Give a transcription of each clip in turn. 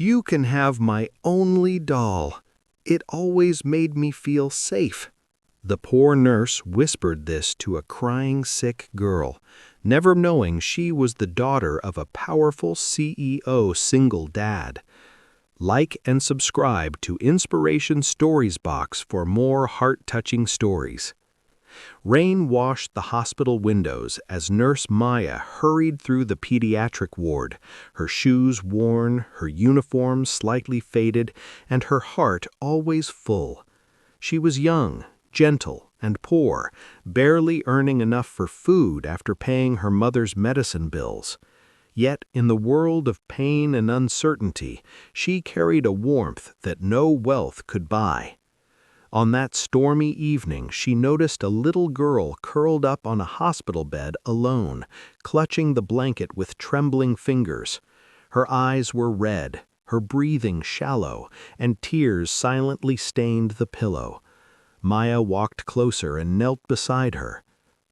You can have my only doll. It always made me feel safe." The poor nurse whispered this to a crying sick girl, never knowing she was the daughter of a powerful CEO single dad. Like and subscribe to Inspiration Stories Box for more heart-touching stories. Rain washed the hospital windows as Nurse Maya hurried through the pediatric ward, her shoes worn, her uniform slightly faded, and her heart always full. She was young, gentle, and poor, barely earning enough for food after paying her mother's medicine bills. Yet, in the world of pain and uncertainty, she carried a warmth that no wealth could buy. On that stormy evening, she noticed a little girl curled up on a hospital bed alone, clutching the blanket with trembling fingers. Her eyes were red, her breathing shallow, and tears silently stained the pillow. Maya walked closer and knelt beside her.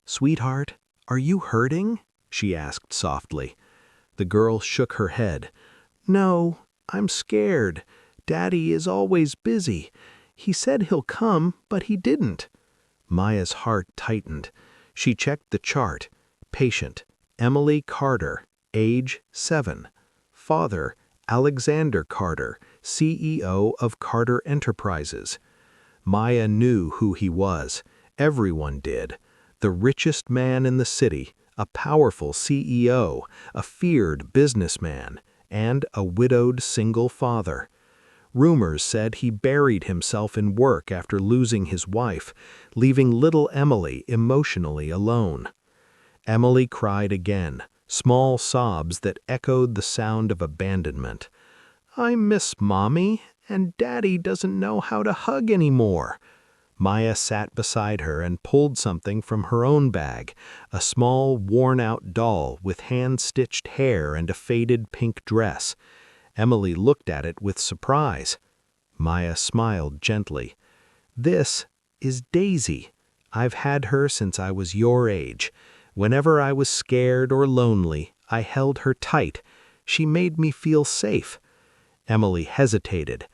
"Sweetheart, are you hurting?" she asked softly. The girl shook her head. "No, I'm scared. Daddy is always busy. He said he'll come, but he didn't." Maya's heart tightened. She checked the chart. Patient, Emily Carter, age 7. Father, Alexander Carter, CEO of Carter Enterprises. Maya knew who he was. Everyone did. The richest man in the city, a powerful CEO, a feared businessman, and a widowed single father. Rumors said he buried himself in work after losing his wife, leaving little Emily emotionally alone. Emily cried again, small sobs that echoed the sound of abandonment. "I miss Mommy, and Daddy doesn't know how to hug anymore." Maya sat beside her and pulled something from her own bag, a small, worn-out doll with hand-stitched hair and a faded pink dress. Emily looked at it with surprise. Maya smiled gently. "This is Daisy. I've had her since I was your age. Whenever I was scared or lonely, I held her tight. She made me feel safe." Emily hesitated.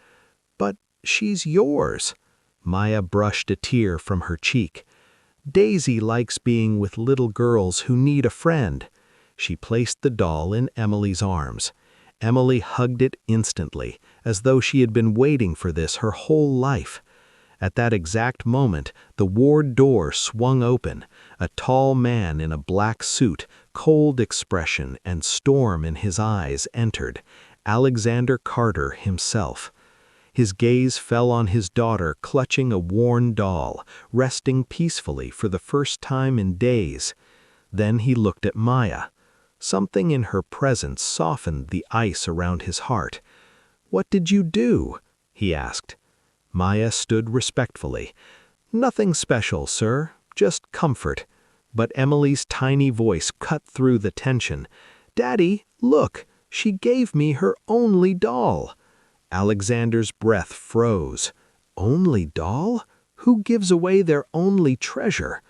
"But she's yours." Maya brushed a tear from her cheek. "Daisy likes being with little girls who need a friend." She placed the doll in Emily's arms. Emily hugged it instantly, as though she had been waiting for this her whole life. At that exact moment, the ward door swung open. A tall man in a black suit, cold expression and storm in his eyes entered, Alexander Carter himself. His gaze fell on his daughter clutching a worn doll, resting peacefully for the first time in days. Then he looked at Maya. Something in her presence softened the ice around his heart. "What did you do?" he asked. Maya stood respectfully. "Nothing special, sir, just comfort." But Emily's tiny voice cut through the tension. "Daddy, look, she gave me her only doll." Alexander's breath froze. Only doll? Who gives away their only treasure?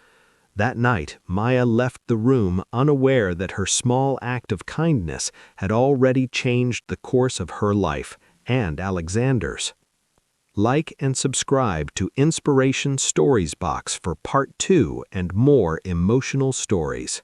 That night, Maya left the room unaware that her small act of kindness had already changed the course of her life and Alexander's. Like and subscribe to Inspiration Stories Box for Part 2 and more emotional stories.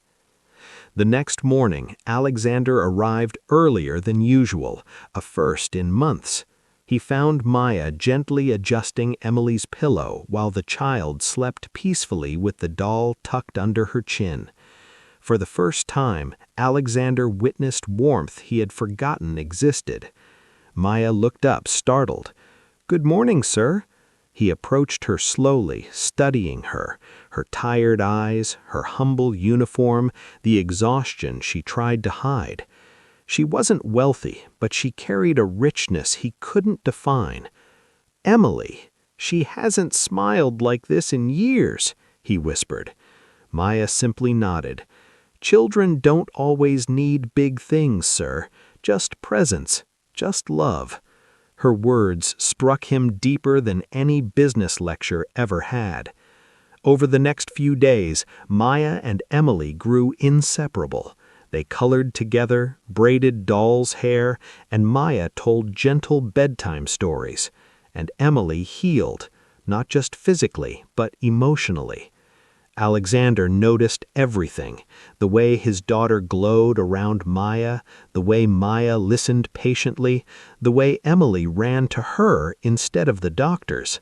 The next morning, Alexander arrived earlier than usual, a first in months. He found Maya gently adjusting Emily's pillow while the child slept peacefully with the doll tucked under her chin. For the first time, Alexander witnessed warmth he had forgotten existed. Maya looked up, startled. "Good morning, sir." He approached her slowly, studying her, her tired eyes, her humble uniform, the exhaustion she tried to hide. She wasn't wealthy, but she carried a richness he couldn't define. "Emily, she hasn't smiled like this in years," he whispered. Maya simply nodded. "Children don't always need big things, sir. Just presence, just love." Her words struck him deeper than any business lecture ever had. Over the next few days, Maya and Emily grew inseparable. They colored together, braided doll's hair, and Maya told gentle bedtime stories. And Emily healed, not just physically, but emotionally. Alexander noticed everything, the way his daughter glowed around Maya, the way Maya listened patiently, the way Emily ran to her instead of the doctors.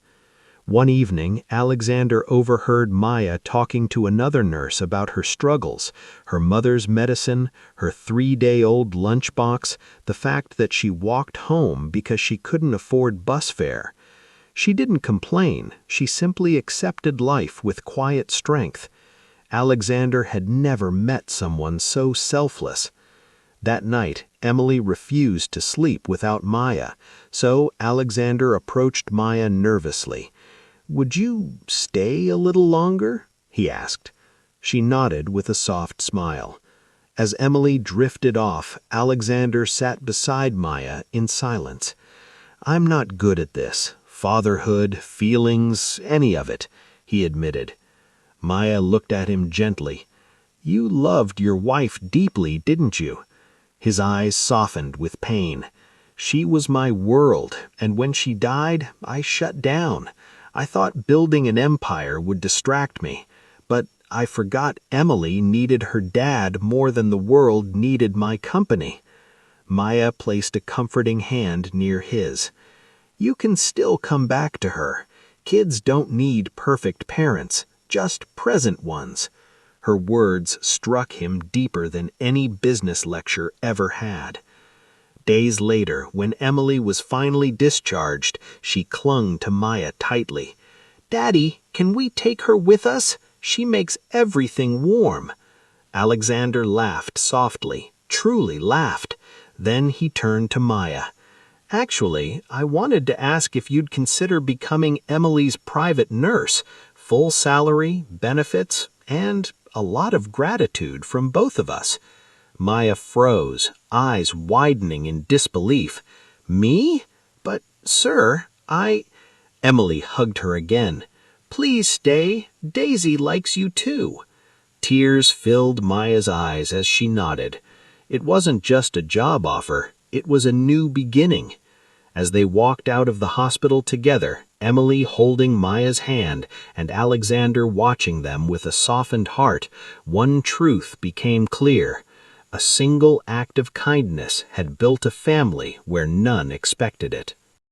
One evening, Alexander overheard Maya talking to another nurse about her struggles, her mother's medicine, her 3-day-old lunchbox, the fact that she walked home because she couldn't afford bus fare. She didn't complain, she simply accepted life with quiet strength. Alexander had never met someone so selfless. That night, Emily refused to sleep without Maya, so Alexander approached Maya nervously. "Would you stay a little longer?" he asked. She nodded with a soft smile. As Emily drifted off, Alexander sat beside Maya in silence. "I'm not good at this. Fatherhood, feelings, any of it," he admitted. Maya looked at him gently. "You loved your wife deeply, didn't you?" His eyes softened with pain. "She was my world, and when she died, I shut down. I thought building an empire would distract me, but I forgot Emily needed her dad more than the world needed my company." Maya placed a comforting hand near his. "You can still come back to her. Kids don't need perfect parents, just present ones." Her words struck him deeper than any business lecture ever had. Days later, when Emily was finally discharged, she clung to Maya tightly. "Daddy, can we take her with us? She makes everything warm." Alexander laughed softly, truly laughed. Then he turned to Maya. "Actually, I wanted to ask if you'd consider becoming Emily's private nurse. Full salary, benefits, and a lot of gratitude from both of us." Maya froze, eyes widening in disbelief. "Me? But, sir, Emily hugged her again. "Please stay. Daisy likes you too." Tears filled Maya's eyes as she nodded. It wasn't just a job offer, it was a new beginning. As they walked out of the hospital together, Emily holding Maya's hand and Alexander watching them with a softened heart, one truth became clear. A single act of kindness had built a family where none expected it.